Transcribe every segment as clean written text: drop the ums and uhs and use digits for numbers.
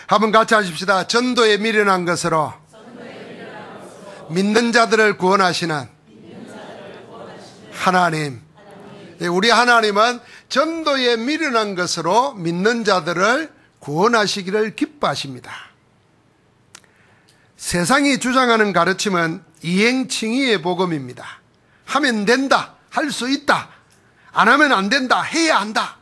한번 같이 하십시다. 전도에 미련한 것으로 믿는 자들을 구원하시는 하나님. 우리 하나님은 전도에 미련한 것으로 믿는 자들을 구원하시기를 기뻐하십니다. 세상이 주장하는 가르침은 이행칭의의 복음입니다. 하면 된다, 할 수 있다, 안 하면 안 된다, 해야 한다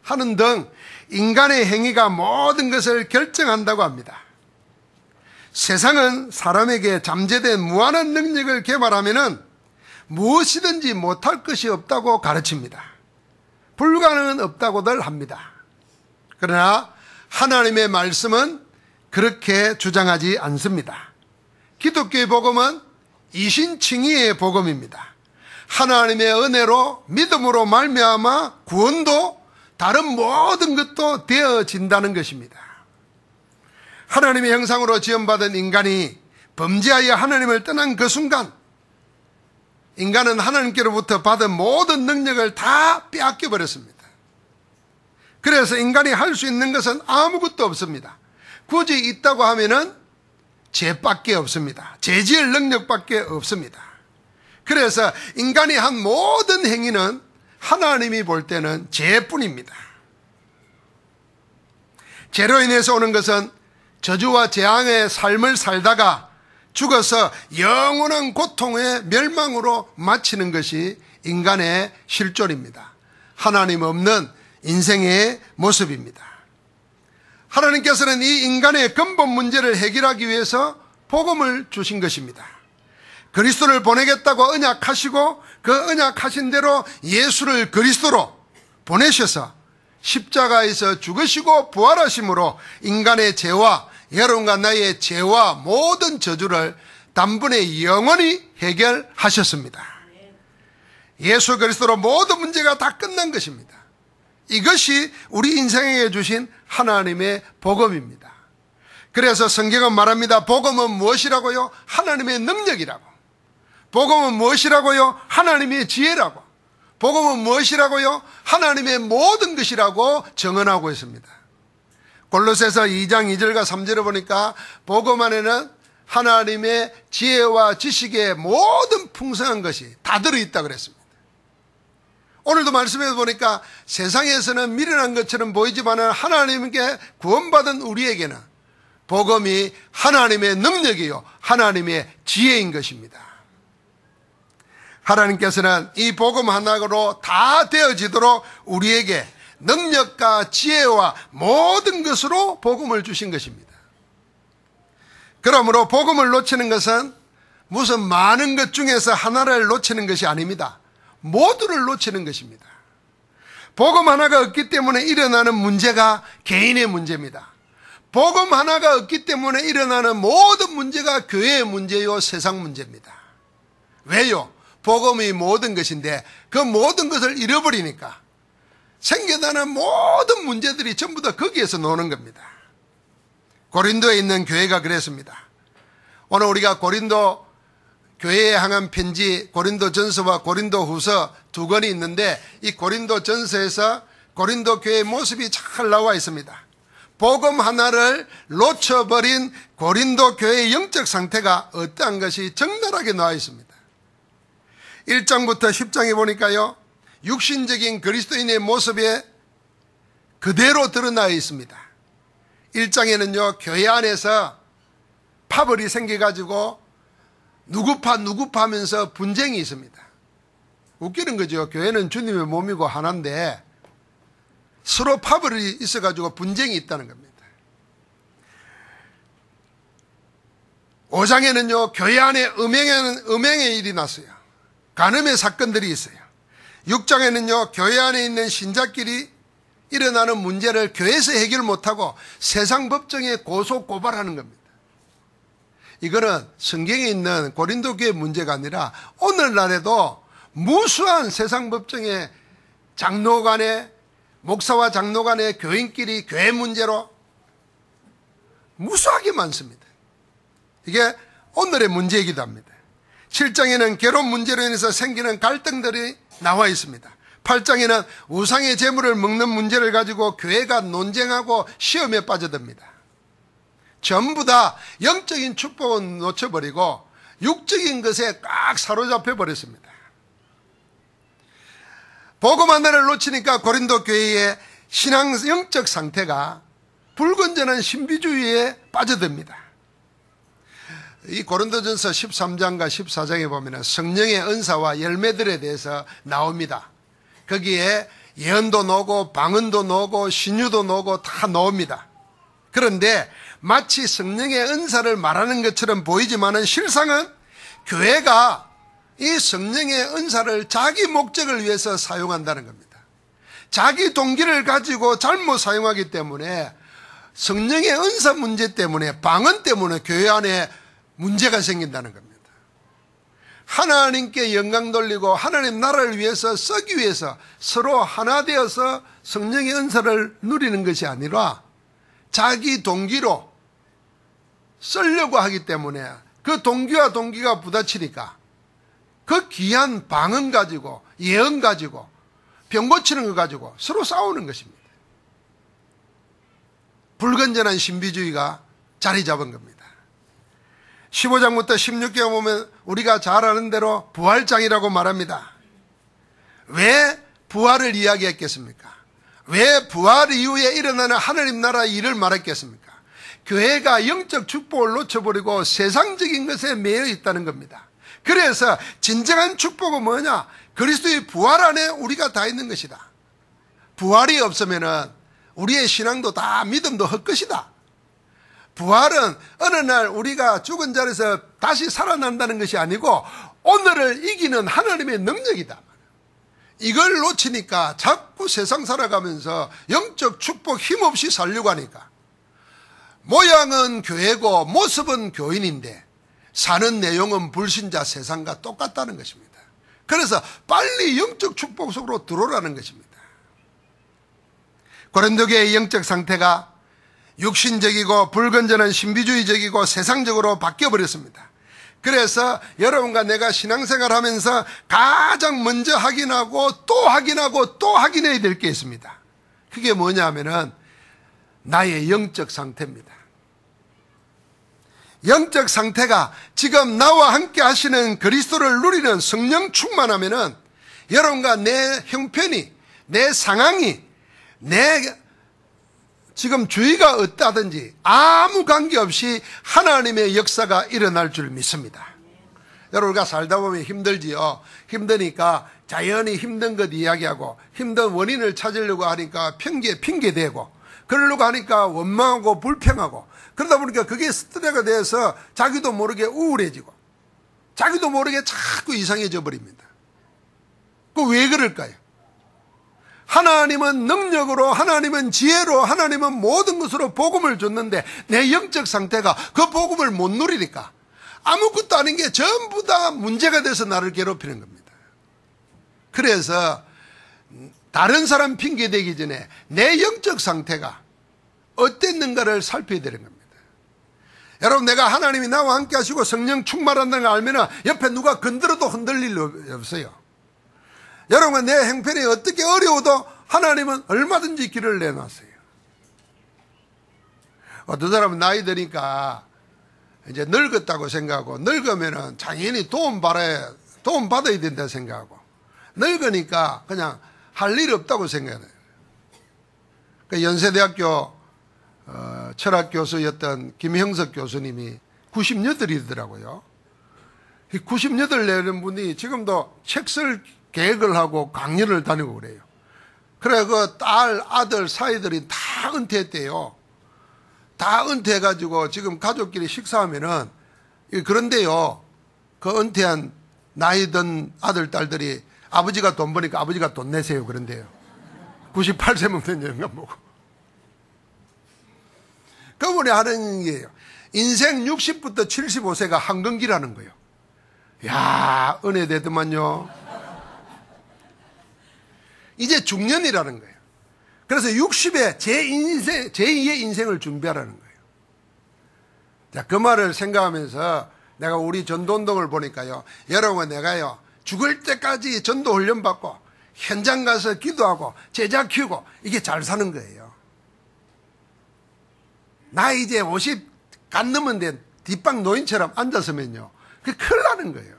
하는 등 인간의 행위가 모든 것을 결정한다고 합니다. 세상은 사람에게 잠재된 무한한 능력을 개발하면 무엇이든지 못할 것이 없다고 가르칩니다. 불가능은 없다고들 합니다. 그러나 하나님의 말씀은 그렇게 주장하지 않습니다. 기독교의 복음은 이신칭의의 복음입니다. 하나님의 은혜로 믿음으로 말미암아 구원도 다른 모든 것도 되어진다는 것입니다. 하나님의 형상으로 지음받은 인간이 범죄하여 하나님을 떠난 그 순간 인간은 하나님께로부터 받은 모든 능력을 다 빼앗겨 버렸습니다. 그래서 인간이 할 수 있는 것은 아무것도 없습니다. 굳이 있다고 하면은 죄밖에 없습니다. 죄 지을 능력밖에 없습니다. 그래서 인간이 한 모든 행위는 하나님이 볼 때는 죄뿐입니다. 죄로 인해서 오는 것은 저주와 재앙의 삶을 살다가 죽어서 영원한 고통의 멸망으로 마치는 것이 인간의 실존입니다. 하나님 없는 인생의 모습입니다. 하나님께서는 이 인간의 근본 문제를 해결하기 위해서 복음을 주신 것입니다. 그리스도를 보내겠다고 언약하시고 그 언약하신 대로 예수를 그리스도로 보내셔서 십자가에서 죽으시고 부활하심으로 인간의 죄와 여러분과 나의 죄와 모든 저주를 단번에 영원히 해결하셨습니다. 예수 그리스도로 모든 문제가 다 끝난 것입니다. 이것이 우리 인생에게 주신 하나님의 복음입니다. 그래서 성경은 말합니다. 복음은 무엇이라고요? 하나님의 능력이라고. 복음은 무엇이라고요? 하나님의 지혜라고. 복음은 무엇이라고요? 하나님의 모든 것이라고 정언하고 있습니다. 골로새서 2장 2절과 3절을 보니까 복음 안에는 하나님의 지혜와 지식의 모든 풍성한 것이 다 들어있다 그랬습니다. 오늘도 말씀에서 보니까 세상에서는 미련한 것처럼 보이지만 하나님께 구원받은 우리에게는 복음이 하나님의 능력이요 하나님의 지혜인 것입니다. 하나님께서는 이 복음 하나로 다 되어지도록 우리에게 능력과 지혜와 모든 것으로 복음을 주신 것입니다. 그러므로 복음을 놓치는 것은 무슨 많은 것 중에서 하나를 놓치는 것이 아닙니다. 모두를 놓치는 것입니다. 복음 하나가 없기 때문에 일어나는 문제가 개인의 문제입니다. 복음 하나가 없기 때문에 일어나는 모든 문제가 교회의 문제요 세상 문제입니다. 왜요? 복음이 모든 것인데 그 모든 것을 잃어버리니까 생겨나는 모든 문제들이 전부 다 거기에서 노는 겁니다. 고린도에 있는 교회가 그랬습니다. 오늘 우리가 고린도 교회에 향한 편지 고린도 전서와 고린도 후서 두 권이 있는데 이 고린도 전서에서 고린도 교회의 모습이 잘 나와 있습니다. 복음 하나를 놓쳐버린 고린도 교회의 영적 상태가 어떠한 것이 적나라하게 나와 있습니다. 1장부터 10장에 보니까요 육신적인 그리스도인의 모습이 그대로 드러나 있습니다. 1장에는요 교회 안에서 파벌이 생겨가지고 누구파 하면서 분쟁이 있습니다. 웃기는 거죠. 교회는 주님의 몸이고 하나인데 서로 파벌이 있어가지고 분쟁이 있다는 겁니다. 5장에는요 교회 안에 음행의 일이 났어요. 간음의 사건들이 있어요. 6장에는요 교회 안에 있는 신자끼리 일어나는 문제를 교회에서 해결 못하고 세상 법정에 고소 고발하는 겁니다. 이거는 성경에 있는 고린도 교회 문제가 아니라 오늘날에도 무수한 세상 법정에 장로 간에 목사와 장로 간에 교인끼리 교회 문제로 무수하게 많습니다. 이게 오늘의 문제이기도 합니다. 7장에는 결혼 문제로 인해서 생기는 갈등들이 나와 있습니다. 8장에는 우상의 재물을 먹는 문제를 가지고 교회가 논쟁하고 시험에 빠져듭니다. 전부 다 영적인 축복은 놓쳐버리고 육적인 것에 꽉 사로잡혀 버렸습니다. 복음 하나를 놓치니까 고린도 교회의 신앙 영적 상태가 불건전한 신비주의에 빠져듭니다. 이 고린도전서 13장과 14장에 보면 성령의 은사와 열매들에 대해서 나옵니다. 거기에 예언도 나오고 방언도 나오고 신유도 나오고 다 나옵니다. 그런데 마치 성령의 은사를 말하는 것처럼 보이지만은 실상은 교회가 이 성령의 은사를 자기 목적을 위해서 사용한다는 겁니다. 자기 동기를 가지고 잘못 사용하기 때문에 성령의 은사 문제 때문에 방언 때문에 교회 안에 문제가 생긴다는 겁니다. 하나님께 영광 돌리고 하나님 나라를 위해서 쓰기 위해서 서로 하나 되어서 성령의 은사를 누리는 것이 아니라 자기 동기로 쓰려고 하기 때문에 그 동기와 동기가 부딪히니까 그 귀한 방언 가지고 예언 가지고 병 고치는 거 가지고 서로 싸우는 것입니다. 불건전한 신비주의가 자리 잡은 겁니다. 15장부터 16장 보면 우리가 잘 아는 대로 부활장이라고 말합니다. 왜 부활을 이야기했겠습니까? 왜 부활 이후에 일어나는 하나님 나라 일을 말했겠습니까? 교회가 영적 축복을 놓쳐버리고 세상적인 것에 매여 있다는 겁니다. 그래서 진정한 축복은 뭐냐? 그리스도의 부활 안에 우리가 다 있는 것이다. 부활이 없으면 우리의 신앙도 다 믿음도 헛것이다. 부활은 어느 날 우리가 죽은 자리에서 다시 살아난다는 것이 아니고 오늘을 이기는 하나님의 능력이다. 이걸 놓치니까 자꾸 세상 살아가면서 영적 축복 힘없이 살려고 하니까 모양은 교회고 모습은 교인인데 사는 내용은 불신자 세상과 똑같다는 것입니다. 그래서 빨리 영적 축복 속으로 들어오라는 것입니다. 고린도 교회의 영적 상태가 육신적이고 불건전한 신비주의적이고 세상적으로 바뀌어버렸습니다. 그래서 여러분과 내가 신앙생활 하면서 가장 먼저 확인하고 또 확인하고 또 확인해야 될 게 있습니다. 그게 뭐냐 하면은 나의 영적 상태입니다. 영적 상태가 지금 나와 함께 하시는 그리스도를 누리는 성령 충만하면은 여러분과 내 형편이, 내 상황이, 내 지금 주의가 어떠하든지 아무 관계없이 하나님의 역사가 일어날 줄 믿습니다. 여러분과 살다 보면 힘들지요. 힘드니까 자연히 힘든 것 이야기하고 힘든 원인을 찾으려고 하니까 핑계대고 그러려고 하니까 원망하고 불평하고 그러다 보니까 그게 스트레스가 돼서 자기도 모르게 우울해지고 자기도 모르게 자꾸 이상해져 버립니다. 그 왜 그럴까요? 하나님은 능력으로, 하나님은 지혜로, 하나님은 모든 것으로 복음을 줬는데 내 영적 상태가 그 복음을 못 누리니까 아무것도 아닌 게 전부 다 문제가 돼서 나를 괴롭히는 겁니다. 그래서 다른 사람 핑계대기 전에 내 영적 상태가 어땠는가를 살펴야 되는 겁니다. 여러분, 내가 하나님이 나와 함께 하시고 성령 충만한다는 걸 알면 옆에 누가 건드려도 흔들릴 일 없어요. 여러분, 내 형편이 어떻게 어려워도 하나님은 얼마든지 길을 내놨어요. 어떤 사람은 나이 드니까 이제 늙었다고 생각하고 늙으면은 당연히 도움 받아야 된다 생각하고 늙으니까 그냥 할 일 없다고 생각해요. 그 연세대학교 철학 교수였던 김형석 교수님이 98이더라고요. 98 내는 분이 지금도 책 쓸 계획을 하고 강연을 다니고 그래요. 그래 그 딸, 아들, 사이들이 다 은퇴했대요. 다 은퇴해가지고 지금 가족끼리 식사하면은 그런데요, 그 은퇴한 나이 든 아들, 딸들이 아버지가 돈 버니까 아버지가 돈 내세요 그런데요. 98세면 된 영감 보고. 그분이 하는 게요, 인생 60부터 75세가 한건기라는 거예요. 야, 은혜 되더만요. 이제 중년이라는 거예요. 그래서 60에 제2의 인생을 준비하라는 거예요. 자, 그 말을 생각하면서 내가 우리 전도운동을 보니까요, 여러분, 내가요, 죽을 때까지 전도 훈련 받고 현장 가서 기도하고 제자 키우고 이게 잘 사는 거예요. 나 이제 50 간 넘은데 뒷방 노인처럼 앉았으면요, 그게 큰일 나는 거예요.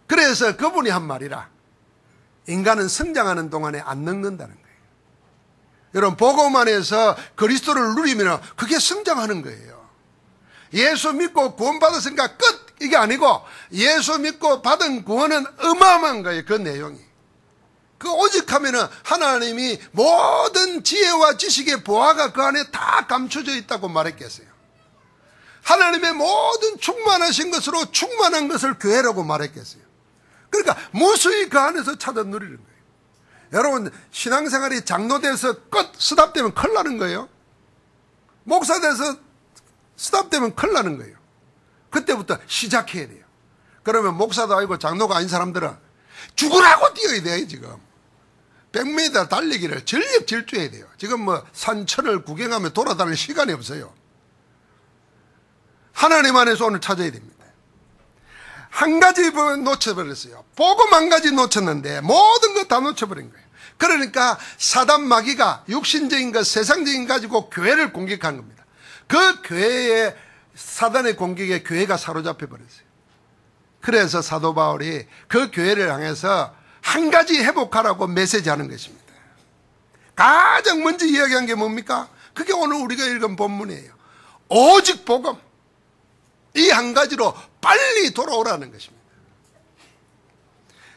그래서 그분이 한 말이라, 인간은 성장하는 동안에 안 늙는다는 거예요. 여러분, 복음 안에서 그리스도를 누리면 그게 성장하는 거예요. 예수 믿고 구원받았으니까 끝! 이게 아니고, 예수 믿고 받은 구원은 어마어마한 거예요. 그 내용이. 그 오직 하면은 하나님이 모든 지혜와 지식의 보화가 그 안에 다 감춰져 있다고 말했겠어요. 하나님의 모든 충만하신 것으로 충만한 것을 교회라고 말했겠어요. 그러니까 무수히 그 안에서 찾아 누리는 거예요. 여러분, 신앙생활이 장로돼서 끝 스탑되면 큰일 나는 거예요. 목사 돼서 스탑되면 큰일 나는 거예요. 그때부터 시작해야 돼요. 그러면 목사도 아니고 장로가 아닌 사람들은 죽으라고 뛰어야 돼요. 지금 100m 달리기를 전력 질주해야 돼요. 지금 뭐 산천을 구경하며 돌아다닐 시간이 없어요. 하나님 안에서 오늘 찾아야 됩니다. 한 가지 놓쳐버렸어요. 복음 한 가지 놓쳤는데 모든 거 다 놓쳐버린 거예요. 그러니까 사단 마귀가 육신적인 것, 세상적인 것 가지고 교회를 공격한 겁니다. 그 교회에 사단의 공격에 교회가 사로잡혀 버렸어요. 그래서 사도 바울이 그 교회를 향해서 한 가지 회복하라고 메시지하는 것입니다. 가장 먼저 이야기한 게 뭡니까? 그게 오늘 우리가 읽은 본문이에요. 오직 복음, 이 한 가지로 빨리 돌아오라는 것입니다.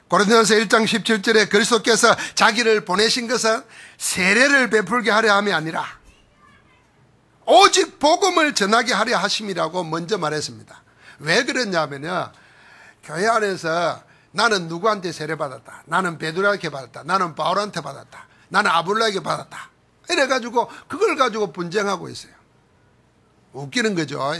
고린도전서 1장 17절에 그리스도께서 자기를 보내신 것은 세례를 베풀게 하려 함이 아니라 오직 복음을 전하게 하려 하심이라고 먼저 말했습니다. 왜 그랬냐면요, 교회 안에서 나는 누구한테 세례받았다, 나는 베드로에게 받았다, 나는 바울한테 받았다, 나는 아볼로에게 받았다, 이래가지고 그걸 가지고 분쟁하고 있어요. 웃기는 거죠.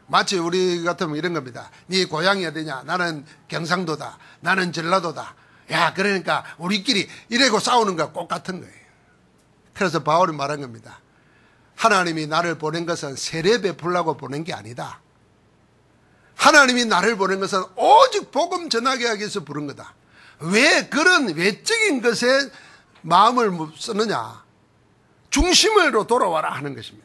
마치 우리 같으면 이런 겁니다. 네 고향이 어디냐? 나는 경상도다, 나는 전라도다. 야, 그러니까 우리끼리 이래고 싸우는 거 똑같은 거예요. 그래서 바울이 말한 겁니다. 하나님이 나를 보낸 것은 세례 베풀라고 보낸 게 아니다. 하나님이 나를 보낸 것은 오직 복음 전하게 하기 위해서 부른 거다. 왜 그런 외적인 것에 마음을 쓰느냐? 중심으로 돌아와라 하는 것입니다.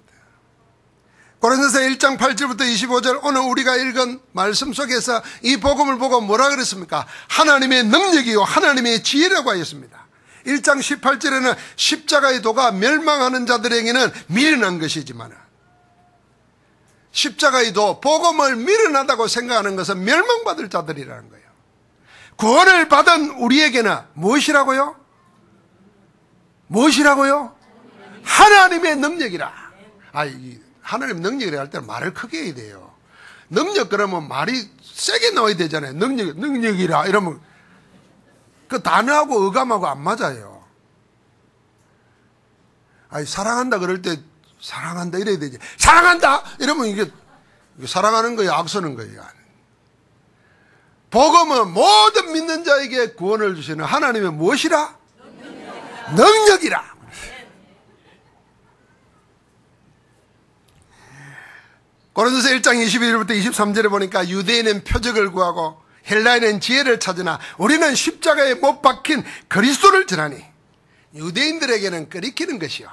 고린도서 1장 8절부터 25절, 오늘 우리가 읽은 말씀 속에서 이 복음을 보고 뭐라 그랬습니까? 하나님의 능력이요 하나님의 지혜라고 하였습니다. 1장 18절에는 십자가의 도가 멸망하는 자들에게는 미련한 것이지만, 십자가의 도, 복음을 미련하다고 생각하는 것은 멸망받을 자들이라는 거예요. 구원을 받은 우리에게는 무엇이라고요? 무엇이라고요? 하나님의 능력이라. 하나님 능력이라 할 때는 말을 크게 해야 돼요. 능력 그러면 말이 세게 나와야 되잖아요. 능력이라 이러면 그 단어하고 어감하고 안 맞아요. 사랑한다 그럴 때 사랑한다 이래야 되지. 사랑한다 이러면 이게 사랑하는 거예요, 악쓰는 거예요. 복음은 모든 믿는 자에게 구원을 주시는 하나님의 무엇이라? 능력이라. 고린도서 1장 21절부터 23절에 보니까 유대인은 표적을 구하고 헬라인은 지혜를 찾으나 우리는 십자가에 못 박힌 그리스도를 전하니, 유대인들에게는 끓이키는 것이요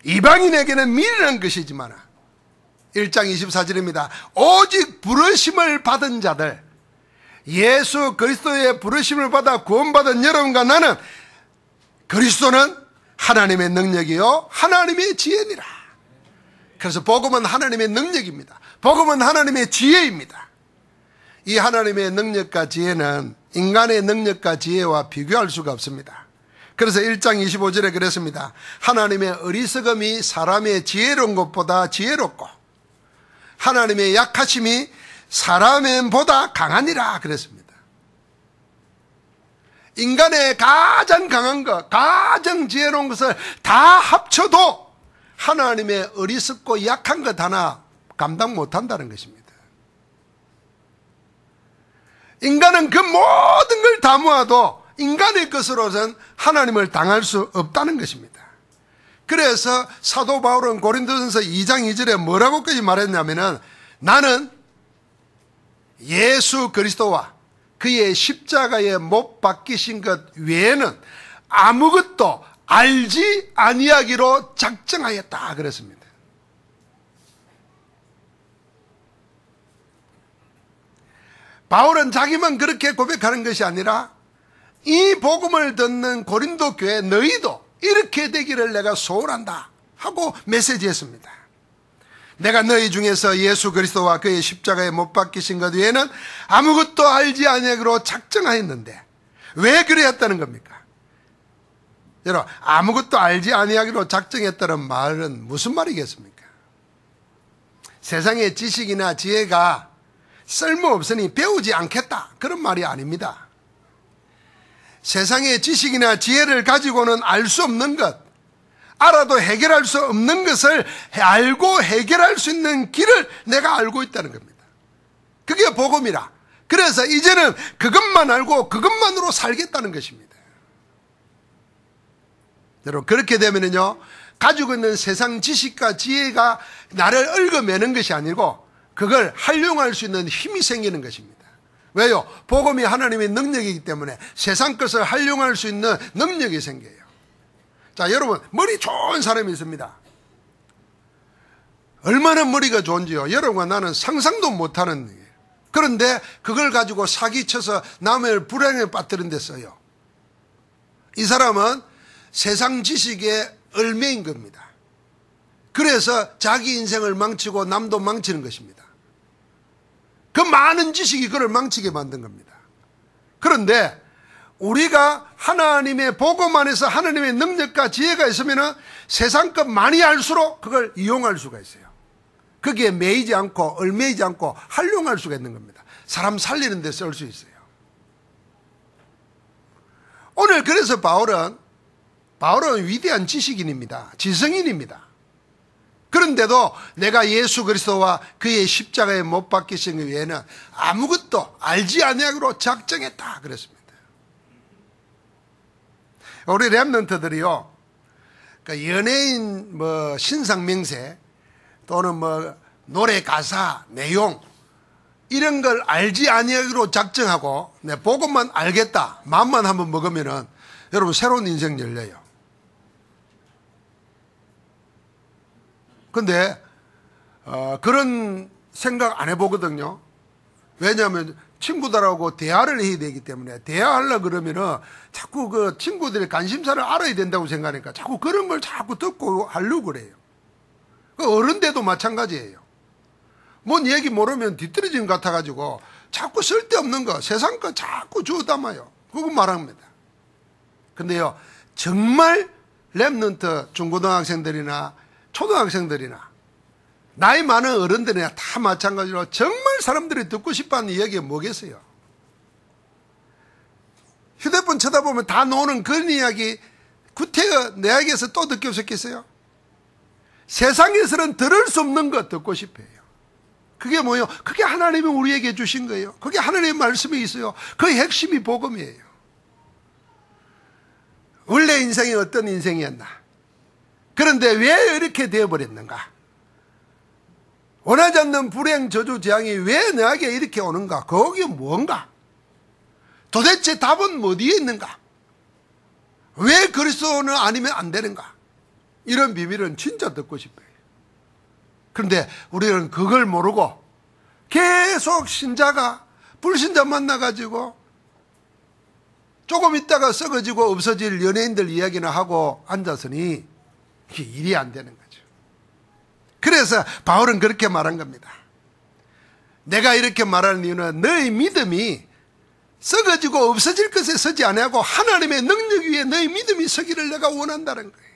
이방인에게는 미련한 것이지만, 1장 24절입니다. 오직 부르심을 받은 자들, 예수 그리스도의 부르심을 받아 구원받은 여러분과 나는, 그리스도는 하나님의 능력이요 하나님의 지혜니라. 그래서 복음은 하나님의 능력입니다. 복음은 하나님의 지혜입니다. 이 하나님의 능력과 지혜는 인간의 능력과 지혜와 비교할 수가 없습니다. 그래서 1장 25절에 그랬습니다. 하나님의 어리석음이 사람의 지혜로운 것보다 지혜롭고 하나님의 약하심이 사람의 보다 강하니라 그랬습니다. 인간의 가장 강한 것, 가장 지혜로운 것을 다 합쳐도 하나님의 어리석고 약한 것 하나 감당 못한다는 것입니다. 인간은 그 모든 걸 다 모아도 인간의 것으로는 하나님을 당할 수 없다는 것입니다. 그래서 사도 바울은 고린도전서 2장 2절에 뭐라고까지 말했냐면은, 나는 예수 그리스도와 그의 십자가에 못 박히신 것 외에는 아무것도 알지 아니하기로 작정하였다 그랬습니다. 바울은 자기만 그렇게 고백하는 것이 아니라 이 복음을 듣는 고린도 교회 너희도 이렇게 되기를 내가 소원한다 하고 메시지했습니다. 내가 너희 중에서 예수 그리스도와 그의 십자가에 못 박히신 것 외에는 아무것도 알지 아니하기로 작정하였는데 왜 그랬다는 겁니까? 여러분, 아무것도 알지 아니하기로 작정했다는 말은 무슨 말이겠습니까? 세상의 지식이나 지혜가 쓸모없으니 배우지 않겠다, 그런 말이 아닙니다. 세상의 지식이나 지혜를 가지고는 알 수 없는 것, 알아도 해결할 수 없는 것을 알고 해결할 수 있는 길을 내가 알고 있다는 겁니다. 그게 복음이라. 그래서 이제는 그것만 알고 그것만으로 살겠다는 것입니다. 여러분, 그렇게 되면은요, 가지고 있는 세상 지식과 지혜가 나를 얽어매는 것이 아니고 그걸 활용할 수 있는 힘이 생기는 것입니다. 왜요? 복음이 하나님의 능력이기 때문에 세상 것을 활용할 수 있는 능력이 생겨요. 자, 여러분, 머리 좋은 사람이 있습니다. 얼마나 머리가 좋은지요. 여러분과 나는 상상도 못하는 일이에요. 그런데 그걸 가지고 사기쳐서 남을 불행에 빠뜨린 데 써요. 이 사람은 세상 지식의 얼매인 겁니다. 그래서 자기 인생을 망치고 남도 망치는 것입니다. 그 많은 지식이 그를 망치게 만든 겁니다. 그런데 우리가 하나님의 복음 안에서 하나님의 능력과 지혜가 있으면 세상 것 많이 알수록 그걸 이용할 수가 있어요. 거기에 매이지 않고 얼매이지 않고 활용할 수가 있는 겁니다. 사람 살리는 데 쓸 수 있어요. 오늘 그래서 바울은 위대한 지식인입니다. 지성인입니다. 그런데도 내가 예수 그리스도와 그의 십자가에 못 박히신 것 외에는 아무것도 알지 아니하기로 작정했다 그랬습니다. 우리 랩런트들이요, 연예인 신상 명세 또는 노래 가사 내용 이런 걸 알지 아니하기로 작정하고 내 복음만 알겠다 마음만 한번 먹으면은 여러분 새로운 인생 열려요. 근데 그런 생각 안 해보거든요. 왜냐하면 친구들하고 대화를 해야 되기 때문에 대화하려고 그러면은 자꾸 그 친구들의 관심사를 알아야 된다고 생각하니까 자꾸 그런 걸 자꾸 듣고 하려고 그래요. 어른들도 마찬가지예요. 뭔 얘기 모르면 뒤떨어진 것 같아가지고 자꾸 쓸데없는 거, 세상 거 자꾸 주워 담아요. 그거 말합니다. 근데요, 정말 랩런트 중고등학생들이나 초등학생들이나 나이 많은 어른들이나 다 마찬가지로 정말 사람들이 듣고 싶어하는 이야기가 뭐겠어요? 휴대폰 쳐다보면 다 노는 그런 이야기 구태여 내 이야기에서 또 듣고 싶겠어요? 세상에서는 들을 수 없는 것 듣고 싶어요. 그게 뭐예요? 그게 하나님이 우리에게 주신 거예요. 그게 하나님의 말씀이 있어요. 그 핵심이 복음이에요. 원래 인생이 어떤 인생이었나? 그런데 왜 이렇게 되어버렸는가? 원하지 않는 불행, 저주, 재앙이 왜 내게 이렇게 오는가? 거기에 뭔가? 도대체 답은 어디에 있는가? 왜 그리스도는 아니면 안 되는가? 이런 비밀은 진짜 듣고 싶어요. 그런데 우리는 그걸 모르고 계속 신자가 불신자 만나가지고 조금 있다가 썩어지고 없어질 연예인들 이야기나 하고 앉았으니 이게 일이 안 되는 거죠. 그래서 바울은 그렇게 말한 겁니다. 내가 이렇게 말하는 이유는 너희 믿음이 썩어지고 없어질 것에 서지 아니하고 하나님의 능력 위에 너희 믿음이 서기를 내가 원한다는 거예요.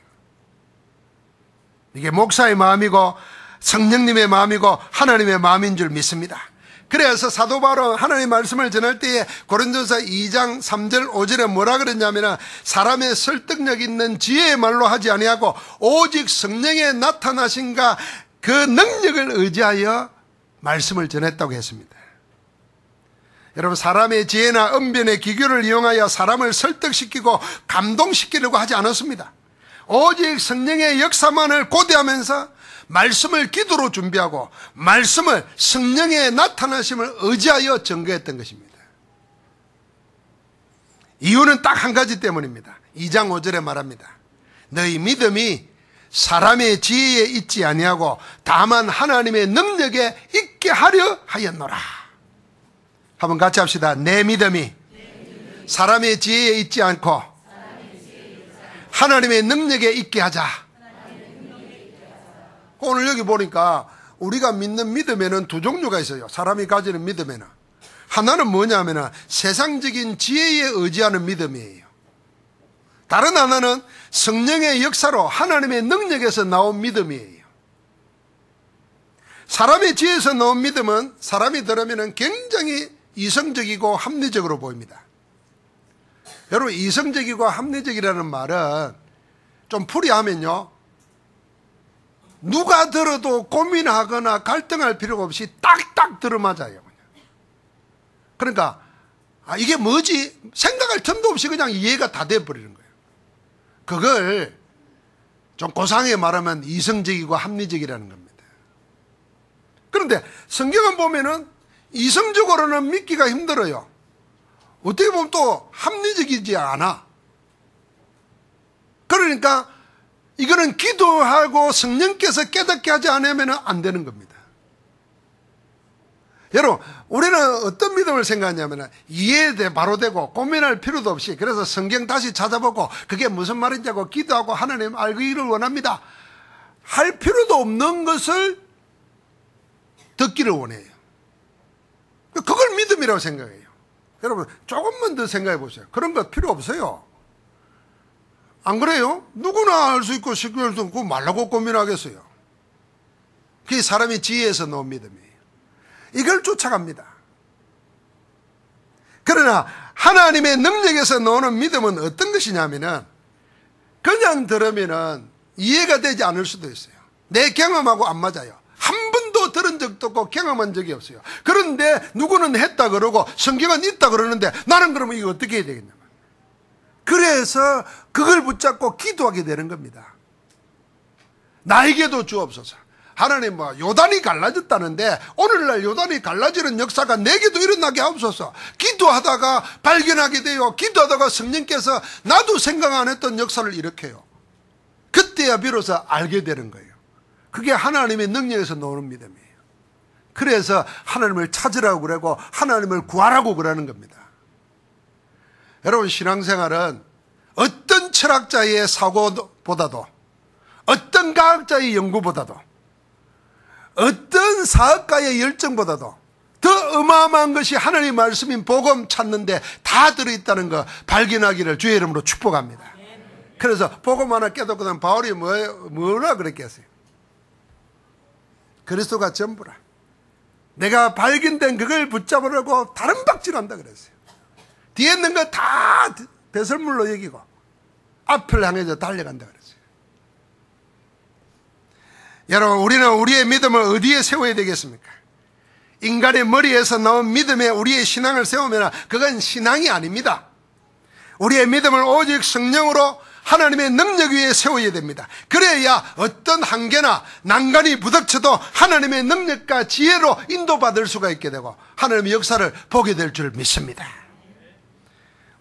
이게 목사의 마음이고 성령님의 마음이고 하나님의 마음인 줄 믿습니다. 그래서 사도 바울은 하나님의 말씀을 전할 때에 고린도서 2장 3절 5절에 뭐라 그랬냐면 사람의 설득력 있는 지혜의 말로 하지 아니하고 오직 성령의 나타나신가 그 능력을 의지하여 말씀을 전했다고 했습니다. 여러분, 사람의 지혜나 언변의 기교를 이용하여 사람을 설득시키고 감동시키려고 하지 않았습니다. 오직 성령의 역사만을 고대하면서 말씀을 기도로 준비하고 말씀을 성령의 나타나심을 의지하여 전거했던 것입니다. 이유는 딱 한 가지 때문입니다. 2장 5절에 말합니다. 너희 믿음이 사람의 지혜에 있지 아니하고 다만 하나님의 능력에 있게 하려 하였노라. 한번 같이 합시다. 내 믿음이 사람의 지혜에 있지 않고 하나님의 능력에 있게 하자. 오늘 여기 보니까 우리가 믿는 믿음에는 두 종류가 있어요. 사람이 가지는 믿음에는. 하나는 뭐냐면 세상적인 지혜에 의지하는 믿음이에요. 다른 하나는 성령의 역사로 하나님의 능력에서 나온 믿음이에요. 사람의 지혜에서 나온 믿음은 사람이 들으면 굉장히 이성적이고 합리적으로 보입니다. 여러분, 이성적이고 합리적이라는 말은 좀 풀이하면요, 누가 들어도 고민하거나 갈등할 필요가 없이 딱딱 들어맞아요. 그러니까 이게 뭐지? 생각할 틈도 없이 그냥 이해가 다 돼버리는 거예요. 그걸 좀 고상하게 말하면 이성적이고 합리적이라는 겁니다. 그런데 성경을 보면은 이성적으로는 믿기가 힘들어요. 어떻게 보면 또 합리적이지 않아. 그러니까 이거는 기도하고 성령께서 깨닫게 하지 않으면 안 되는 겁니다. 여러분, 우리는 어떤 믿음을 생각하냐면 이해돼 바로 되고 고민할 필요도 없이, 그래서 성경 다시 찾아보고 그게 무슨 말인지 하고 기도하고 하나님 알기를 원합니다 할 필요도 없는 것을 듣기를 원해요. 그걸 믿음이라고 생각해요. 여러분, 조금만 더 생각해 보세요. 그런 거 필요 없어요. 안 그래요? 누구나 할 수 있고 쉽게 할 수 없고 말라고 고민하겠어요. 그게 사람이 지혜에서 나온 믿음이에요. 이걸 쫓아갑니다. 그러나 하나님의 능력에서 나오는 믿음은 어떤 것이냐면은 그냥 들으면은 이해가 되지 않을 수도 있어요. 내 경험하고 안 맞아요. 한 번도 들은 적도 없고 경험한 적이 없어요. 그런데 누구는 했다 그러고 성경은 있다 그러는데 나는 그러면 이거 어떻게 해야 되겠냐. 그래서 그걸 붙잡고 기도하게 되는 겁니다. 나에게도 주옵소서. 하나님, 요단이 갈라졌다는데 오늘날 요단이 갈라지는 역사가 내게도 일어나게 하옵소서. 기도하다가 발견하게 돼요. 기도하다가 성령께서 나도 생각 안 했던 역사를 일으켜요. 그때야 비로소 알게 되는 거예요. 그게 하나님의 능력에서 나오는 믿음이에요. 그래서 하나님을 찾으라고 그러고 하나님을 구하라고 그러는 겁니다. 여러분, 신앙생활은 어떤 철학자의 사고보다도, 어떤 과학자의 연구보다도, 어떤 사업가의 열정보다도 더 어마어마한 것이 하나님의 말씀인 복음 찾는데 다 들어있다는 거 발견하기를 주의 이름으로 축복합니다. 그래서 복음 하나 깨닫고 난 바울이 뭐라 그랬겠어요? 그리스도가 전부라. 내가 발견된 그걸 붙잡으려고 다른 박질한다 그랬어요. 뒤에 있는 거 다 배설물로 여기고 앞을 향해서 달려간다 그랬어요. 여러분, 우리는 우리의 믿음을 어디에 세워야 되겠습니까? 인간의 머리에서 나온 믿음에 우리의 신앙을 세우면 그건 신앙이 아닙니다. 우리의 믿음을 오직 성령으로 하나님의 능력 위에 세워야 됩니다. 그래야 어떤 한계나 난간이 부닥쳐도 하나님의 능력과 지혜로 인도받을 수가 있게 되고 하나님의 역사를 보게 될 줄 믿습니다.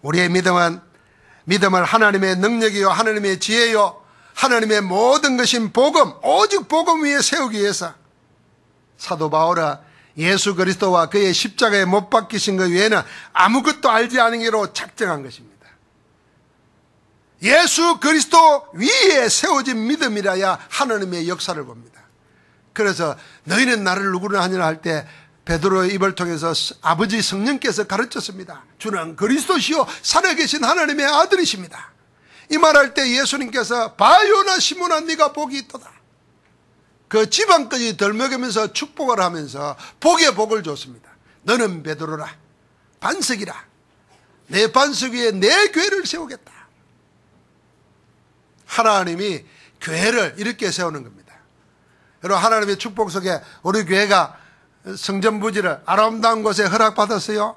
우리의 믿음을 하나님의 능력이요 하나님의 지혜요 하나님의 모든 것인 복음, 오직 복음 위에 세우기 위해서 사도 바울은 예수 그리스도와 그의 십자가에 못 박히신 것 외에는 아무것도 알지 않으기로 작정한 것입니다. 예수 그리스도 위에 세워진 믿음이라야 하나님의 역사를 봅니다. 그래서 너희는 나를 누구를 하느냐 할 때 베드로의 입을 통해서 아버지 성령께서 가르쳤습니다. 주는 그리스도시요 살아계신 하나님의 아들이십니다. 이 말할 때 예수님께서 바요나 시몬아 네가 복이 있도다. 그 지방까지 덜먹이면서 축복을 하면서 복의 복을 줬습니다. 너는 베드로라, 반석이라. 내 반석 위에 내 교회를 세우겠다. 하나님이 교회를 이렇게 세우는 겁니다. 여러분, 하나님의 축복 속에 우리 교회가 성전 부지를 아름다운 곳에 허락받았어요.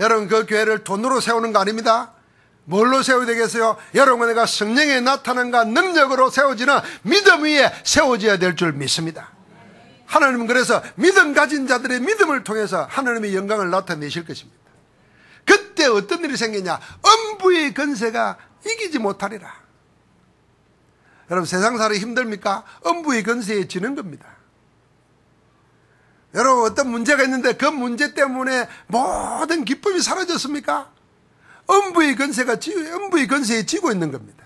여러분, 그 교회를 돈으로 세우는 거 아닙니다. 뭘로 세워야 되겠어요? 여러분, 내가 성령의 나타남과 능력으로 세워지는 믿음 위에 세워져야 될 줄 믿습니다. 하나님은 그래서 믿음 가진 자들의 믿음을 통해서 하나님의 영광을 나타내실 것입니다. 그때 어떤 일이 생기냐? 음부의 권세가 이기지 못하리라. 여러분 세상살이 힘듭니까? 음부의 권세에 지는 겁니다. 여러분 어떤 문제가 있는데 그 문제 때문에 모든 기쁨이 사라졌습니까? 음부의 권세에 지고 있는 겁니다.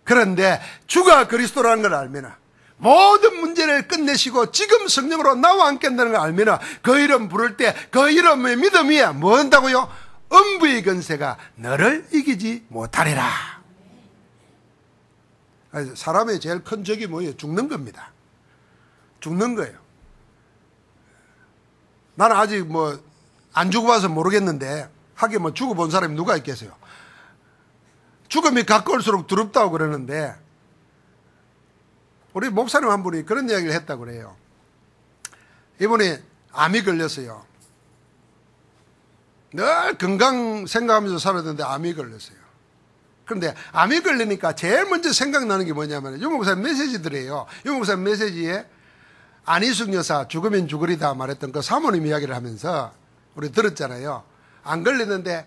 그런데 주가 그리스도라는 걸 알면 모든 문제를 끝내시고 지금 성령으로 나와 함께 한다는 걸 알면 그 이름 부를 때 그 이름의 믿음 위에 뭐 한다고요? 음부의 권세가 너를 이기지 못하리라. 사람의 제일 큰 적이 뭐예요? 죽는 겁니다. 죽는 거예요. 나는 아직 안 죽어봐서 모르겠는데 하긴 죽어본 사람이 누가 있겠어요? 죽음이 가까울수록 두렵다고 그러는데 우리 목사님 한 분이 그런 이야기를 했다고 그래요. 이분이 암이 걸렸어요. 늘 건강 생각하면서 살았는데 암이 걸렸어요. 그런데 암이 걸리니까 제일 먼저 생각나는 게 뭐냐면 유 목사님 메시지들이에요. 유 목사님 메시지에 안희숙 여사 죽으면 죽으리다 말했던 그 사모님 이야기를 하면서 우리 들었잖아요. 안 걸리는데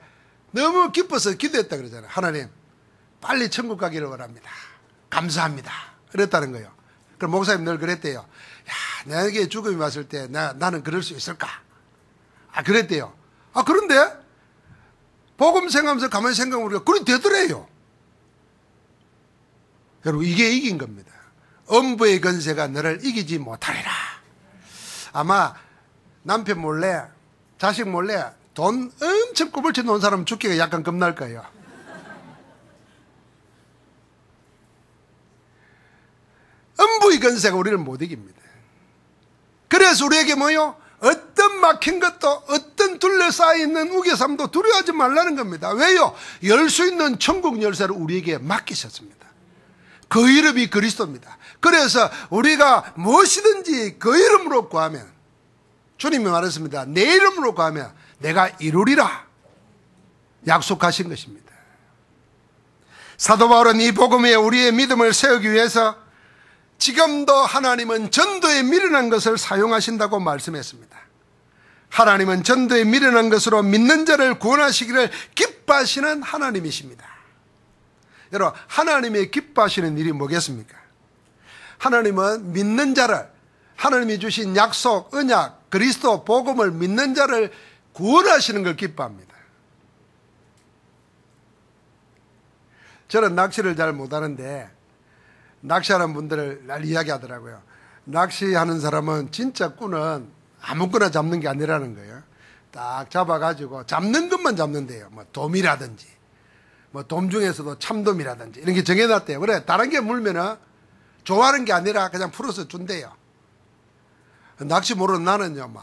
너무 기뻐서 기도했다 그러잖아요. 하나님 빨리 천국 가기를 원합니다. 감사합니다. 그랬다는 거예요. 그럼 목사님 늘 그랬대요. 야, 내게 죽음이 왔을 때 나는 그럴 수 있을까? 그랬대요. 그런데 복음 생각하면서 가만히 생각해보니까 그래 되더래요. 여러분 이게 이긴 겁니다. 음부의 권세가 너를 이기지 못하리라. 아마 남편 몰래 자식 몰래 돈 엄청 꼬불쳐 놓은 사람 죽기가 약간 겁날 거예요. 음부의 권세가 우리를 못 이깁니다. 그래서 우리에게 뭐요? 어떤 막힌 것도 어떤 둘러싸여 있는 우겨삼도 두려워하지 말라는 겁니다. 왜요? 열 수 있는 천국 열쇠를 우리에게 맡기셨습니다. 그 이름이 그리스도입니다. 그래서 우리가 무엇이든지 그 이름으로 구하면 주님이 말했습니다. 내 이름으로 구하면 내가 이루리라 약속하신 것입니다. 사도 바울은 이 복음에 우리의 믿음을 세우기 위해서 지금도 하나님은 전도에 미련한 것을 사용하신다고 말씀했습니다. 하나님은 전도에 미련한 것으로 믿는 자를 구원하시기를 기뻐하시는 하나님이십니다. 여러분 하나님의 기뻐하시는 일이 뭐겠습니까? 하나님은 믿는 자를 하나님이 주신 약속, 언약, 그리스도 복음을 믿는 자를 구원하시는 걸 기뻐합니다. 저는 낚시를 잘 못하는데 낚시하는 분들을 날 이야기하더라고요. 낚시하는 사람은 진짜 꾼은 아무거나 잡는 게 아니라는 거예요. 딱 잡아가지고 잡는 것만 잡는데요. 돔이라든지 돔 중에서도 참돔이라든지 이런 게 정해놨대요. 그래 다른 게 물면은 좋아하는 게 아니라 그냥 풀어서 준대요. 낚시 모르는 나는요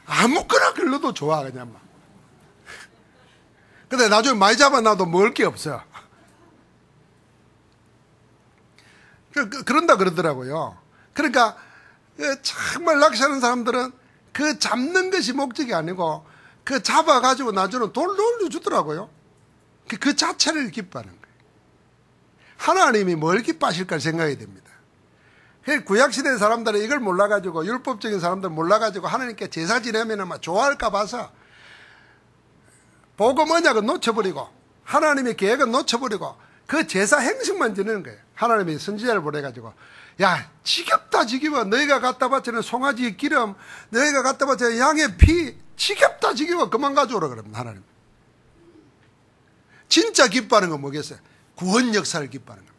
아무거나 걸러도 좋아 그냥 근데 나중에 많이 잡아놔도 먹을 게 없어요. 그런다 그러더라고요. 그러니까 정말 낚시하는 사람들은 그 잡는 것이 목적이 아니고 그 잡아가지고 나중에 돌로 올려주더라고요. 그 자체를 기뻐하는 거예요. 하나님이 뭘 기뻐하실까 생각이 됩니다. 구약시대 사람들은 이걸 몰라가지고 율법적인 사람들은 몰라가지고 하나님께 제사 지내면 막 좋아할까 봐서 복음 언약은 놓쳐버리고 하나님의 계획은 놓쳐버리고 그 제사 행식만 지내는 거예요. 하나님이 선지자를 보내가지고 야 지겹다 지겨워. 너희가 갖다 바치는 송아지 기름 너희가 갖다 바치는 양의 피 지겹다 지겨워. 그만 가져오라 그럽니다. 하나님 진짜 기뻐하는 건 뭐겠어요? 구원 역사를 기뻐하는 겁니다.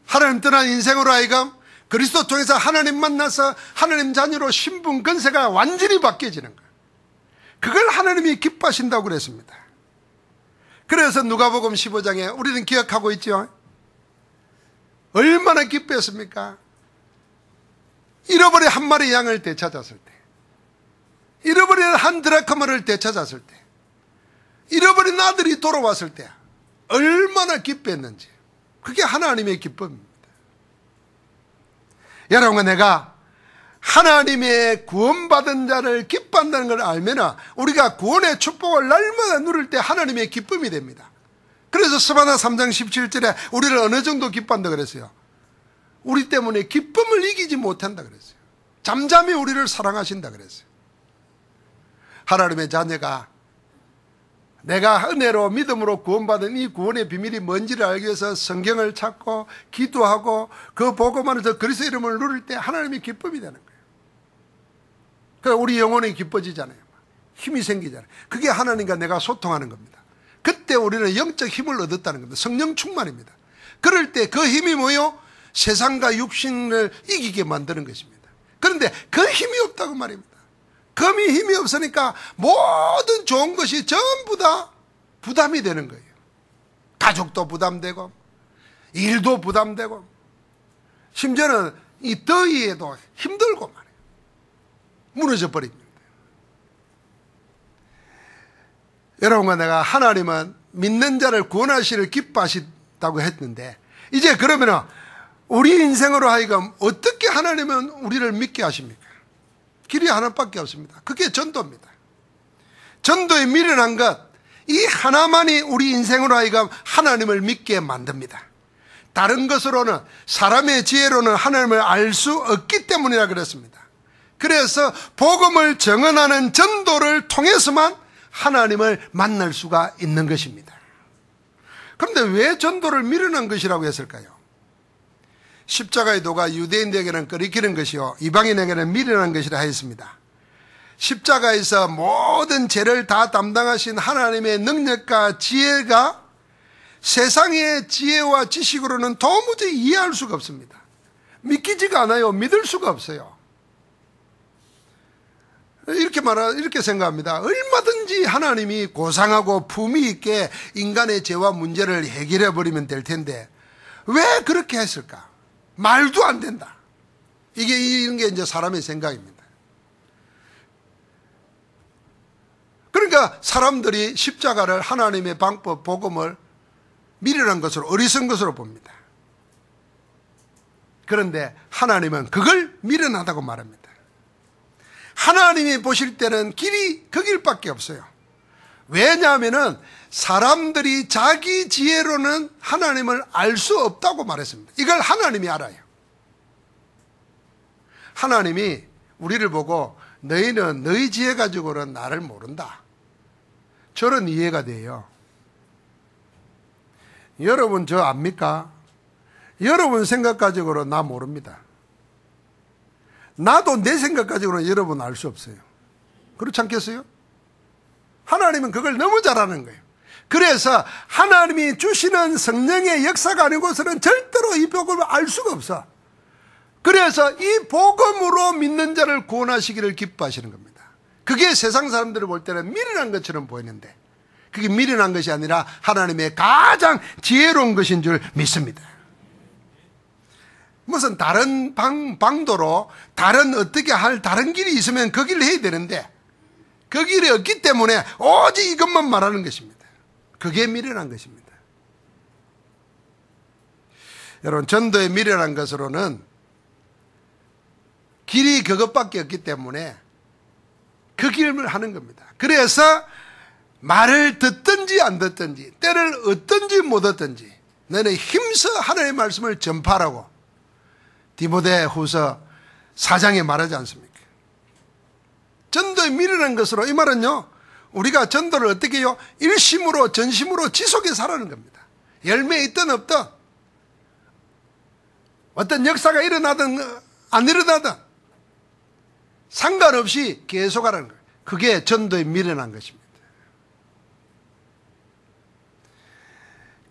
하나님 떠난 인생으로 하여금 그리스도 통해서 하나님 만나서 하나님 자녀로 신분 권세가 완전히 바뀌어지는 거예요. 그걸 하나님이 기뻐하신다고 그랬습니다. 그래서 누가복음 15장에 우리는 기억하고 있죠. 얼마나 기뻐했습니까? 잃어버린 한 마리 양을 되찾았을 때, 잃어버린 한 드라크마를 되찾았을 때, 잃어버린 아들이 돌아왔을 때 얼마나 기뻐했는지. 그게 하나님의 기쁨입니다. 여러분과 내가 하나님의 구원받은 자를 기뻐한다는 걸 알면 우리가 구원의 축복을 날마다 누릴 때 하나님의 기쁨이 됩니다. 그래서 스바나 3장 17절에 우리를 어느 정도 기뻐한다 그랬어요. 우리 때문에 기쁨을 이기지 못한다 그랬어요. 잠잠히 우리를 사랑하신다 그랬어요. 하나님의 자녀가 내가 은혜로 믿음으로 구원받은 이 구원의 비밀이 뭔지를 알기 위해서 성경을 찾고 기도하고 그 복음 안에서 그리스도 이름을 누릴 때 하나님이 기쁨이 되는 거예요. 그러니까 우리 영혼이 기뻐지잖아요. 힘이 생기잖아요. 그게 하나님과 내가 소통하는 겁니다. 그때 우리는 영적 힘을 얻었다는 겁니다. 성령 충만입니다. 그럴 때 그 힘이 뭐예요? 세상과 육신을 이기게 만드는 것입니다. 그런데 그 힘이 없다고 말입니다. 금이 힘이 없으니까 모든 좋은 것이 전부 다 부담이 되는 거예요. 가족도 부담되고 일도 부담되고 심지어는 이 더위에도 힘들고 말이에요. 무너져 버립니다. 여러분과 내가 하나님은 믿는 자를 구원하시기를 기뻐하신다고 했는데 이제 그러면은 우리 인생으로 하여금 어떻게 하나님은 우리를 믿게 하십니까? 길이 하나밖에 없습니다. 그게 전도입니다. 전도에 미련한 것, 이 하나만이 우리 인생으로 하여금 하나님을 믿게 만듭니다. 다른 것으로는, 사람의 지혜로는 하나님을 알 수 없기 때문이라 그랬습니다. 그래서 복음을 증언하는 전도를 통해서만 하나님을 만날 수가 있는 것입니다. 그런데 왜 전도를 미련한 것이라고 했을까요? 십자가의 도가 유대인들에게는 끓이키는 것이요 이방인에게는 미련한 것이라 하였습니다. 십자가에서 모든 죄를 다 담당하신 하나님의 능력과 지혜가 세상의 지혜와 지식으로는 도무지 이해할 수가 없습니다. 믿기지가 않아요. 믿을 수가 없어요. 이렇게 생각합니다. 얼마든지 하나님이 고상하고 품위 있게 인간의 죄와 문제를 해결해 버리면 될 텐데 왜 그렇게 했을까? 말도 안 된다. 이런 게 이제 사람의 생각입니다. 그러니까 사람들이 십자가를 하나님의 방법, 복음을 미련한 것으로, 어리석은 것으로 봅니다. 그런데 하나님은 그걸 미련하다고 말합니다. 하나님이 보실 때는 길이 그 길밖에 없어요. 왜냐하면은 사람들이 자기 지혜로는 하나님을 알 수 없다고 말했습니다. 이걸 하나님이 알아요. 하나님이 우리를 보고 너희는 너희 지혜 가지고는 나를 모른다. 저런 이해가 돼요. 여러분 저 압니까? 여러분 생각 가지고는 나 모릅니다. 나도 내 생각 가지고는 여러분 알 수 없어요. 그렇지 않겠어요? 하나님은 그걸 너무 잘 아는 거예요. 그래서 하나님이 주시는 성령의 역사가 아니고서는 절대로 이 복음을 알 수가 없어. 그래서 이 복음으로 믿는 자를 구원하시기를 기뻐하시는 겁니다. 그게 세상 사람들을 볼 때는 미련한 것처럼 보이는데 그게 미련한 것이 아니라 하나님의 가장 지혜로운 것인 줄 믿습니다. 무슨 다른 방도로 다른 어떻게 할 다른 길이 있으면 그 길을 해야 되는데 그 길이 없기 때문에 오직 이것만 말하는 것입니다. 그게 미련한 것입니다. 여러분 전도에 미련한 것으로는 길이 그것밖에 없기 때문에 그 길을 하는 겁니다. 그래서 말을 듣든지 안 듣든지 때를 얻든지 못 얻든지 너는 힘써 하나님의 말씀을 전파하라고 디모데후서 4장에 말하지 않습니까? 전도에 미련한 것으로 이 말은요 우리가 전도를 어떻게 해요? 일심으로 전심으로 지속해서 하라는 겁니다. 열매 있든 없든 어떤 역사가 일어나든 안 일어나든 상관없이 계속 하라는 거예요. 그게 전도에 미련한 것입니다.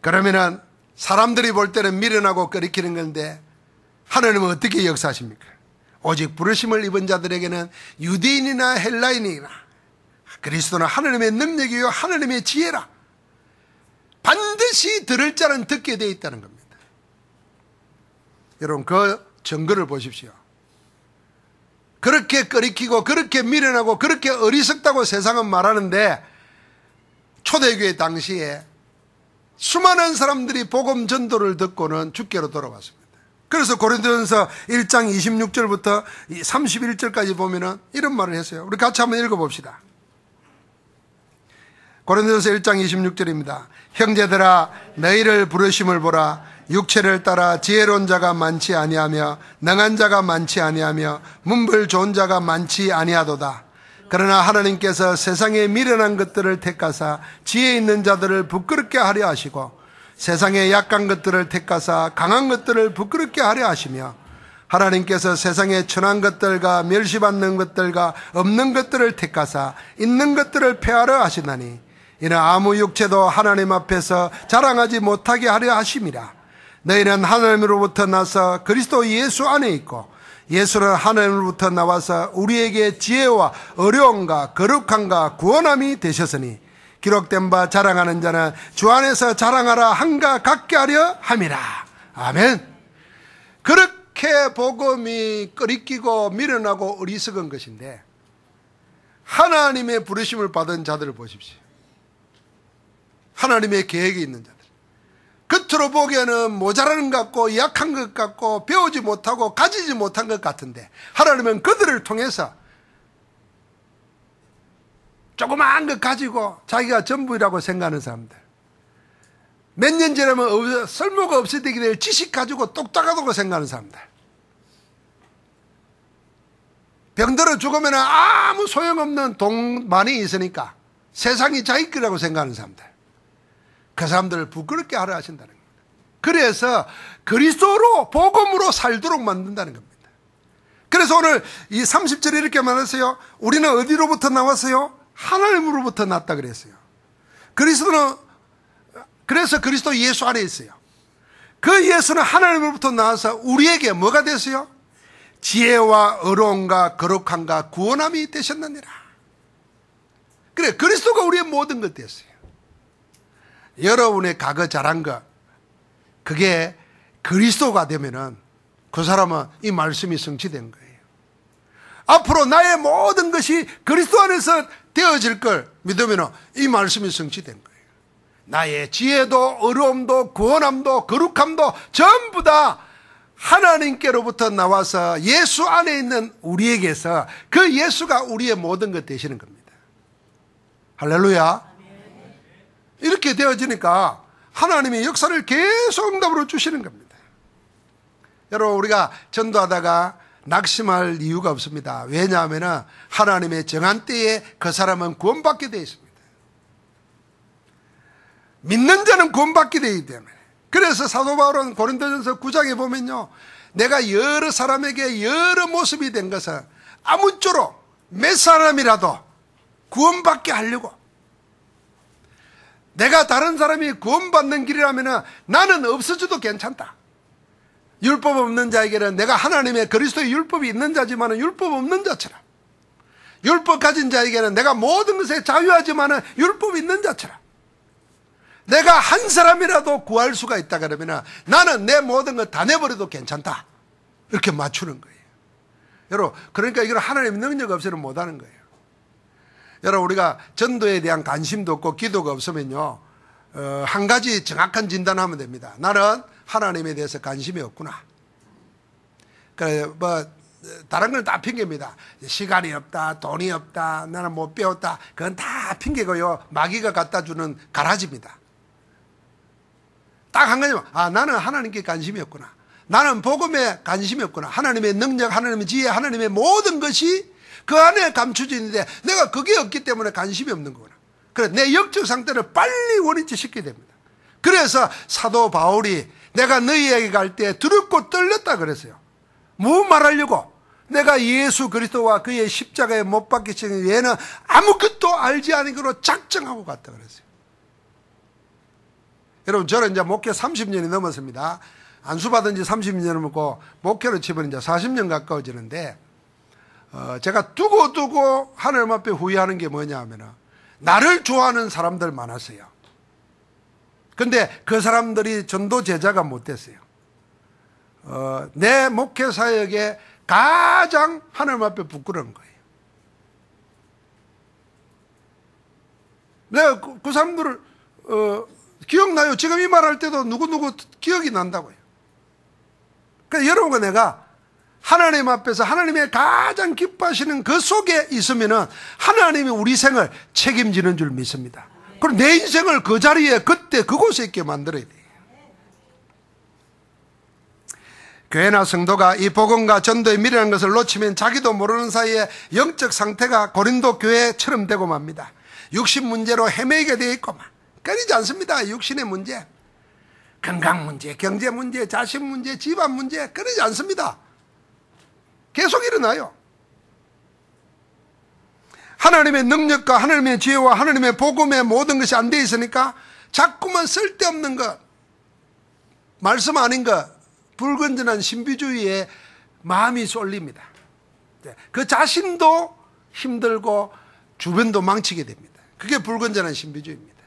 그러면은 사람들이 볼 때는 미련하고 끓이키는 건데 하나님은 어떻게 역사하십니까? 오직 부르심을 입은 자들에게는 유대인이나 헬라인이나 그리스도는 하나님의 능력이요 하나님의 지혜라. 반드시 들을 자는 듣게 되어 있다는 겁니다. 여러분 그 증거를 보십시오. 그렇게 끓이키고 그렇게 미련하고 그렇게 어리석다고 세상은 말하는데 초대교회 당시에 수많은 사람들이 복음 전도를 듣고는 주께로 돌아왔습니다. 그래서 고린도전서 1장 26절부터 31절까지 보면은 이런 말을 했어요. 우리 같이 한번 읽어봅시다. 고린도전서 1장 26절입니다. 형제들아 너희를 부르심을 보라. 육체를 따라 지혜로운 자가 많지 아니하며 능한 자가 많지 아니하며 문벌 좋은 자가 많지 아니하도다. 그러나 하나님께서 세상에 미련한 것들을 택하사 지혜 있는 자들을 부끄럽게 하려 하시고 세상의 약한 것들을 택하사 강한 것들을 부끄럽게 하려 하시며 하나님께서 세상의 천한 것들과 멸시받는 것들과 없는 것들을 택하사 있는 것들을 폐하려 하시나니 이는 아무 육체도 하나님 앞에서 자랑하지 못하게 하려 하심이라. 너희는 하나님으로부터 나서 그리스도 예수 안에 있고 예수는 하나님으로부터 나와서 우리에게 지혜와 어려움과 거룩함과 구원함이 되셨으니 기록된 바 자랑하는 자는 주 안에서 자랑하라 한가 갖게 하려 함이라. 아멘. 그렇게 복음이 끄리끼고 미련하고 어리석은 것인데 하나님의 부르심을 받은 자들을 보십시오. 하나님의 계획이 있는 자들. 겉으로 보기에는 모자라는 것 같고 약한 것 같고 배우지 못하고 가지지 못한 것 같은데 하나님은 그들을 통해서 조그마한 것 가지고 자기가 전부라고 생각하는 사람들, 몇 년 지나면 쓸모가 없어지게 될 지식 가지고 똑똑하다고 생각하는 사람들, 병들어 죽으면 아무 소용없는 돈 많이 있으니까 세상이 자기 거라고 생각하는 사람들, 그 사람들을 부끄럽게 하려 하신다는 겁니다. 그래서 그리스도로 복음으로 살도록 만든다는 겁니다. 그래서 오늘 이 30절에 이렇게 말했어요. 우리는 어디로부터 나왔어요? 하나님으로부터 났다 그랬어요. 그래서 그리스도 예수 안에 있어요. 그 예수는 하나님으로부터 나와서 우리에게 뭐가 됐어요? 지혜와 어려움과 거룩함과 구원함이 되셨느니라. 그래, 그리스도가 우리의 모든 것 됐어요. 여러분의 과거 잘한 것, 그게 그리스도가 되면은 그 사람은 이 말씀이 성취된 거예요. 앞으로 나의 모든 것이 그리스도 안에서 되어질 걸 믿으면 이 말씀이 성취된 거예요. 나의 지혜도 어려움도 구원함도 거룩함도 전부 다 하나님께로부터 나와서 예수 안에 있는 우리에게서 그 예수가 우리의 모든 것 되시는 겁니다. 할렐루야. 이렇게 되어지니까 하나님이 역사를 계속 응답으로 주시는 겁니다. 여러분, 우리가 전도하다가 낙심할 이유가 없습니다. 왜냐하면 하나님의 정한 때에 그 사람은 구원받게 되어 있습니다. 믿는 자는 구원받게 되기 때문에. 그래서 사도 바울은 고린도전서 9장에 보면요, 내가 여러 사람에게 여러 모습이 된 것은 아무쪼록 몇 사람이라도 구원받게 하려고, 내가 다른 사람이 구원받는 길이라면 나는 없어져도 괜찮다. 율법 없는 자에게는 내가 하나님의 그리스도의 율법이 있는 자지만 율법 없는 자처럼, 율법 가진 자에게는 내가 모든 것에 자유하지만 율법 있는 자처럼, 내가 한 사람이라도 구할 수가 있다 그러면 나는 내 모든 것 다 내버려도 괜찮다. 이렇게 맞추는 거예요. 여러분, 그러니까 이걸 하나님의 능력 없이는 못하는 거예요. 여러분, 우리가 전도에 대한 관심도 없고 기도가 없으면요, 한 가지 정확한 진단하면 됩니다. 나는 하나님에 대해서 관심이 없구나. 그래, 다른 건 다 핑계입니다. 시간이 없다, 돈이 없다, 나는 못 배웠다. 그건 다 핑계고요, 마귀가 갖다 주는 가라지입니다. 딱 한 가지만, 나는 하나님께 관심이 없구나. 나는 복음에 관심이 없구나. 하나님의 능력, 하나님의 지혜, 하나님의 모든 것이 그 안에 감춰져 있는데 내가 그게 없기 때문에 관심이 없는 거구나. 그래, 내 영적 상태를 빨리 원위치 시켜야 됩니다. 그래서 사도 바울이 내가 너희에게 갈 때 두렵고 떨렸다 그랬어요. 뭐 말하려고? 내가 예수 그리스도와 그의 십자가에 못 박히신 외에는 아무것도 알지 않기로 작정하고 갔다 그랬어요. 여러분, 저는 이제 목회 30년이 넘었습니다. 안수받은 지 30년 넘었고 목회로 치면 이제 40년 가까워지는데, 제가 두고 하나님 앞에 후회하는 게 뭐냐 하면, 나를 좋아하는 사람들 많았어요. 근데 그 사람들이 전도 제자가 못 됐어요. 내 목회 사역에 가장 하나님 앞에 부끄러운 거예요. 내가 그 사람들을 기억나요. 지금 이 말할 때도 누구누구 기억이 난다고요. 그러니까 여러분과 내가 하나님 앞에서 하나님의 가장 기뻐하시는 그 속에 있으면은 하나님이 우리 생을 책임지는 줄 믿습니다. 그럼 내 인생을 그 자리에 그때 그곳에 있게 만들어야 돼요. 교회나 성도가 이 복음과 전도의 미래라는 것을 놓치면 자기도 모르는 사이에 영적 상태가 고린도 교회처럼 되고 맙니다. 육신 문제로 헤매게 되어 있고만 끊이지 않습니다. 육신의 문제, 건강 문제, 경제 문제, 자식 문제, 집안 문제 끊이지 않습니다. 계속 일어나요. 하나님의 능력과 하나님의 지혜와 하나님의 복음의 모든 것이 안 돼 있으니까 자꾸만 쓸데없는 것, 말씀 아닌 것, 불건전한 신비주의에 마음이 쏠립니다. 그 자신도 힘들고 주변도 망치게 됩니다. 그게 불건전한 신비주의입니다.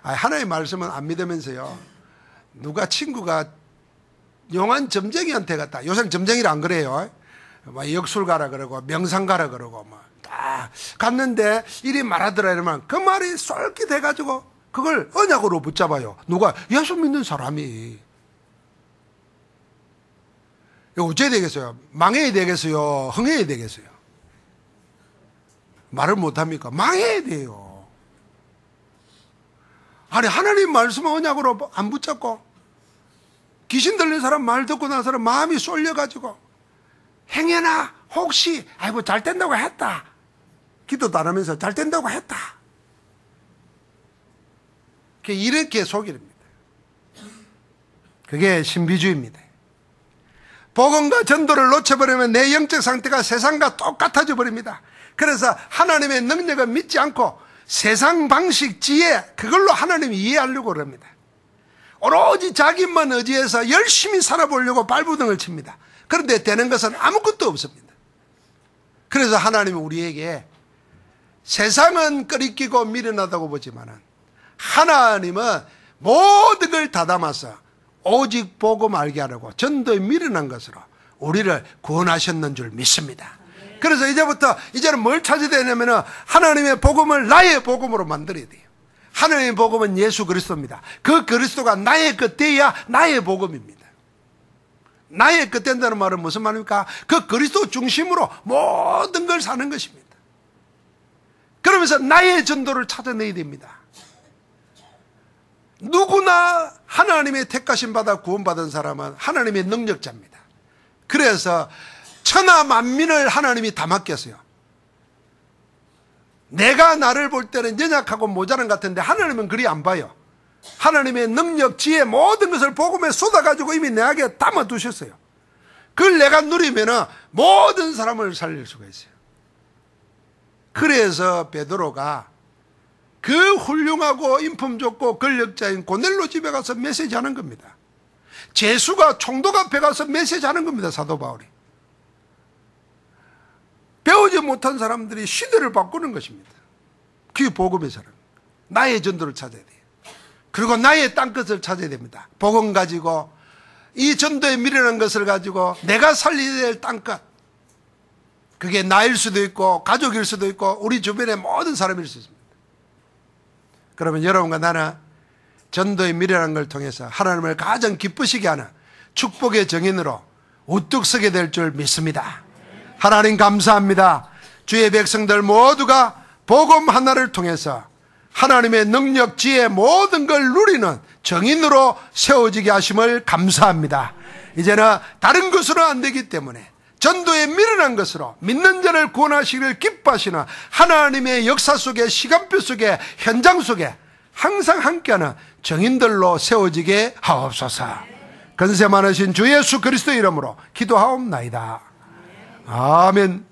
하나님의 말씀은 안 믿으면서요, 누가 친구가 용한 점쟁이한테 갔다. 요새는 점쟁이를 안 그래요. 역술 가라 그러고 명상 가라 그러고 딱 갔는데 이리 말하더라 이러면 그 말이 쏠깃해가지고 그걸 언약으로 붙잡아요. 누가? 예수 믿는 사람이. 이거 어째야 되겠어요? 망해야 되겠어요? 흥해야 되겠어요? 말을 못합니까? 망해야 돼요. 아니, 하나님 말씀은 언약으로 안 붙잡고 귀신 들린 사람 말 듣고 나서는 마음이 쏠려가지고 행여나 혹시 아이고 잘 된다고 했다, 기도도 안 하면서 잘 된다고 했다, 이렇게 속이랍니다. 그게 신비주의입니다. 복음과 전도를 놓쳐버리면 내 영적 상태가 세상과 똑같아져 버립니다. 그래서 하나님의 능력을 믿지 않고 세상 방식, 지혜, 그걸로 하나님을 이해하려고 합니다. 오로지 자기만 의지해서 열심히 살아보려고 발부등을 칩니다. 그런데 되는 것은 아무것도 없습니다. 그래서 하나님은 우리에게 세상은 끓이끼고 미련하다고 보지만은 하나님은 모든 걸 다 담아서 오직 복음 알게 하려고 전도에 미련한 것으로 우리를 구원하셨는 줄 믿습니다. 그래서 이제는 뭘 찾아야 되냐면은 하나님의 복음을 나의 복음으로 만들어야 돼요. 하나님의 복음은 예수 그리스도입니다. 그 그리스도가 나의 것 돼야 나의 복음입니다. 나의 것 된다는 말은 무슨 말입니까? 그 그리스도 중심으로 모든 걸 사는 것입니다. 그러면서 나의 전도를 찾아내야 됩니다. 누구나 하나님의 택하심 받아 구원받은 사람은 하나님의 능력자입니다. 그래서 천하 만민을 하나님이 다 맡겼어요. 내가 나를 볼 때는 연약하고 모자란 것 같은데 하나님은 그리 안 봐요. 하나님의 능력, 지혜, 모든 것을 복음에 쏟아가지고 이미 내게 담아두셨어요. 그걸 내가 누리면 모든 사람을 살릴 수가 있어요. 그래서 베드로가 그 훌륭하고 인품 좋고 권력자인 고넬로 집에 가서 메시지 하는 겁니다. 제수가 총독 앞에 가서 메시지 하는 겁니다. 사도 바울이. 배우지 못한 사람들이 시대를 바꾸는 것입니다. 그게 복음의 사람. 나의 전도를 찾아야 돼요. 그리고 나의 땅끝을 찾아야 됩니다. 복음 가지고 이 전도에 미련한 것을 가지고 내가 살려야 될 땅끝, 그게 나일 수도 있고 가족일 수도 있고 우리 주변의 모든 사람일 수 있습니다. 그러면 여러분과 나는 전도의 미련한 걸 통해서 하나님을 가장 기쁘시게 하는 축복의 정인으로 우뚝 서게 될 줄 믿습니다. 하나님 감사합니다. 주의 백성들 모두가 복음 하나를 통해서 하나님의 능력, 지혜 모든 걸 누리는 정인으로 세워지게 하심을 감사합니다. 이제는 다른 것으로 안 되기 때문에 전도에 미련한 것으로 믿는 자를 구원하시기를 기뻐하시는 하나님의 역사 속에, 시간표 속에, 현장 속에 항상 함께하는 정인들로 세워지게 하옵소서. 건세 많으신 주 예수 그리스도 이름으로 기도하옵나이다. 아멘.